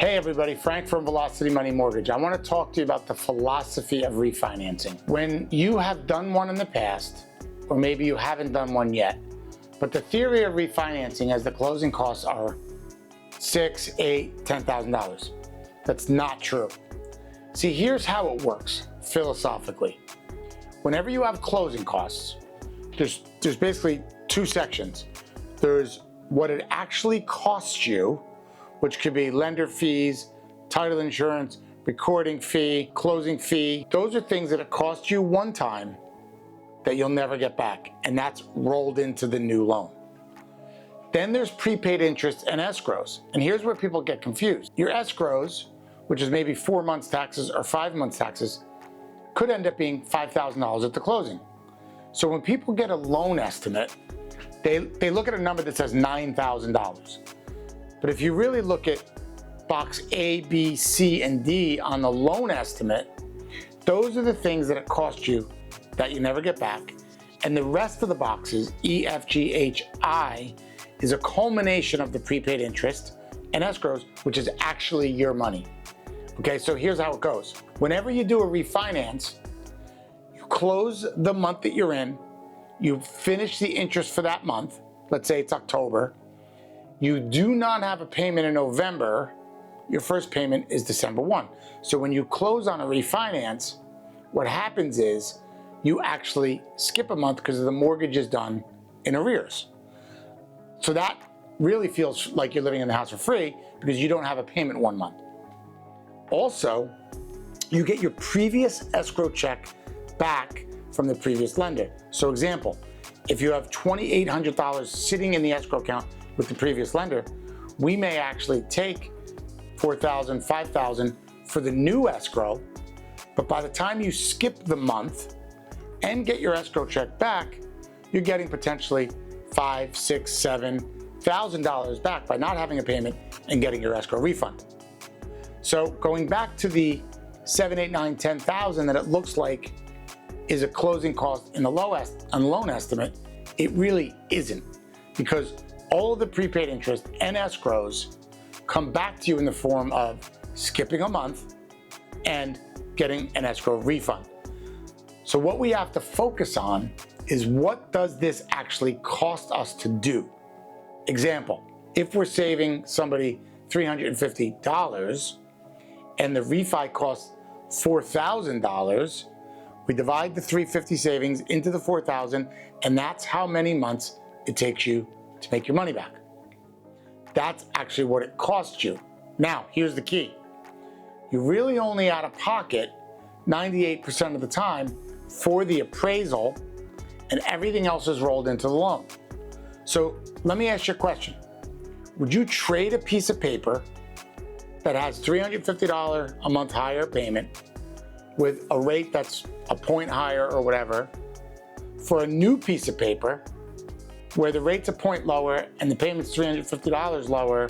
Hey everybody, Frank from Velocity Money Mortgage. I want to talk to you about the philosophy of refinancing. When you have done one in the past, or maybe you haven't done one yet, but the theory of refinancing is the closing costs are $6,000, $8,000, $10,000. That's not true. See, here's how it works philosophically. Whenever you have closing costs, there's basically two sections. There's what it actually costs you, which could be lender fees, title insurance, recording fee, closing fee. Those are things that it costs you one time that you'll never get back, and that's rolled into the new loan. Then there's prepaid interest and escrows, and here's where people get confused. Your escrows, which is maybe 4 months taxes or 5 months taxes, could end up being $5,000 at the closing. So when people get a loan estimate, they look at a number that says $9,000. But if you really look at box A, B, C, and D on the loan estimate, those are the things that it cost you that you never get back. And the rest of the boxes, E, F, G, H, I, is a culmination of the prepaid interest and escrows, which is actually your money. Okay, so here's how it goes. Whenever you do a refinance, you close the month that you're in, you finish the interest for that month, let's say it's October, you do not have a payment in November, your first payment is December 1. So when you close on a refinance, what happens is you actually skip a month because the mortgage is done in arrears. So that really feels like you're living in the house for free because you don't have a payment 1 month. Also, you get your previous escrow check back from the previous lender. So example, if you have $2,800 sitting in the escrow account with the previous lender, we may actually take $4,000, $5,000 for the new escrow, but by the time you skip the month and get your escrow check back, you're getting potentially $5,000, $6,000, $7,000 back by not having a payment and getting your escrow refund. So going back to the $7,000, $8,000, $9,000, $10,000 that it looks like is a closing cost in the loan estimate, it really isn't, because all of the prepaid interest and escrows come back to you in the form of skipping a month and getting an escrow refund. So what we have to focus on is, what does this actually cost us to do? Example, if we're saving somebody $350 and the refi costs $4,000, we divide the $350 savings into the $4,000, and that's how many months it takes you to make your money back. That's actually what it costs you. Now, here's the key. You're really only out of pocket 98% of the time for the appraisal, and everything else is rolled into the loan. So let me ask you a question. Would you trade a piece of paper that has $350 a month higher payment with a rate that's a point higher or whatever for a new piece of paper where the rate's a point lower and the payment's $350 lower,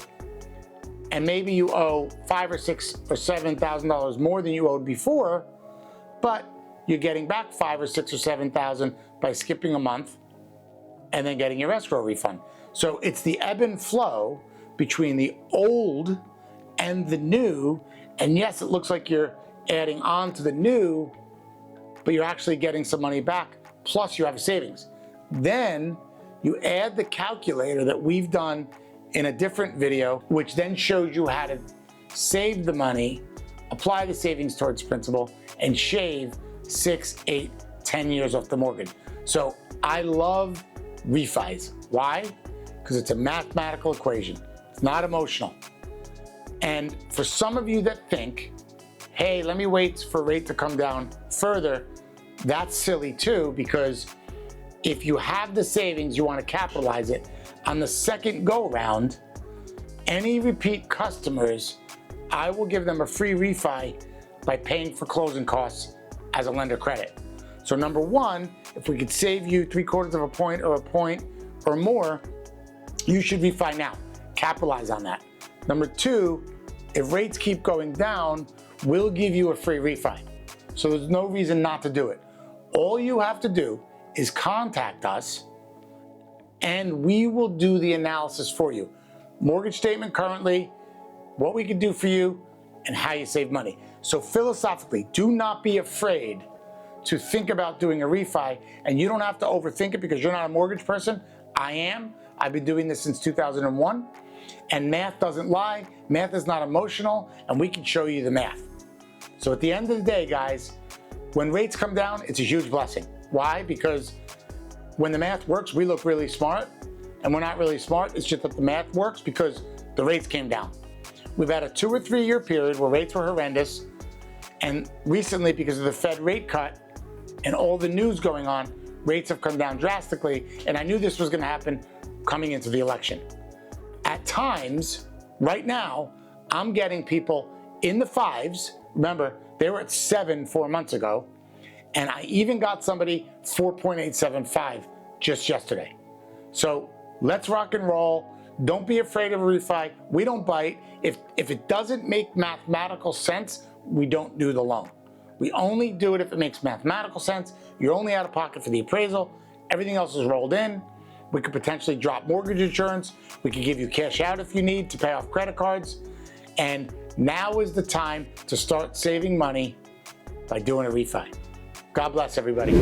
and maybe you owe $5,000 or $6,000 or $7,000 more than you owed before, but you're getting back $5,000 or $6,000 or $7,000 by skipping a month and then getting your escrow refund? So it's the ebb and flow between the old and the new, and yes, it looks like you're adding on to the new, but you're actually getting some money back, plus you have a savings. Then you add the calculator that we've done in a different video, which then shows you how to save the money, apply the savings towards principal, and shave 6, 8, 10 years off the mortgage. So I love refis. Why? Because it's a mathematical equation. It's not emotional. And for some of you that think, hey, let me wait for rate to come down further, that's silly too, because if you have the savings, you want to capitalize it. On the second go round, any repeat customers, I will give them a free refi by paying for closing costs as a lender credit. So number one, if we could save you 3/4 of a point or a point or more, you should refi now. Capitalize on that. Number two, if rates keep going down, we'll give you a free refi. So there's no reason not to do it. All you have to do is contact us and we will do the analysis for you. Mortgage statement currently, what we can do for you, and how you save money. So philosophically, do not be afraid to think about doing a refi, and you don't have to overthink it because you're not a mortgage person. I am. I've been doing this since 2001, and math doesn't lie. Math is not emotional, and we can show you the math. So at the end of the day, guys, when rates come down, it's a huge blessing. Why? Because when the math works, we look really smart, and we're not really smart. It's just that the math works because the rates came down. We've had a 2 or 3 year period where rates were horrendous, and recently, because of the Fed rate cut and all the news going on, rates have come down drastically, and I knew this was gonna happen coming into the election. At times, right now, I'm getting people in the 5s. Remember, they were at 7 4 months ago, and I even got somebody 4.875 just yesterday. So let's rock and roll. Don't be afraid of a refi. We don't bite. If it doesn't make mathematical sense, we don't do the loan. We only do it if it makes mathematical sense. You're only out of pocket for the appraisal. Everything else is rolled in. We could potentially drop mortgage insurance. We could give you cash out if you need to pay off credit cards. And now is the time to start saving money by doing a refi. God bless everybody.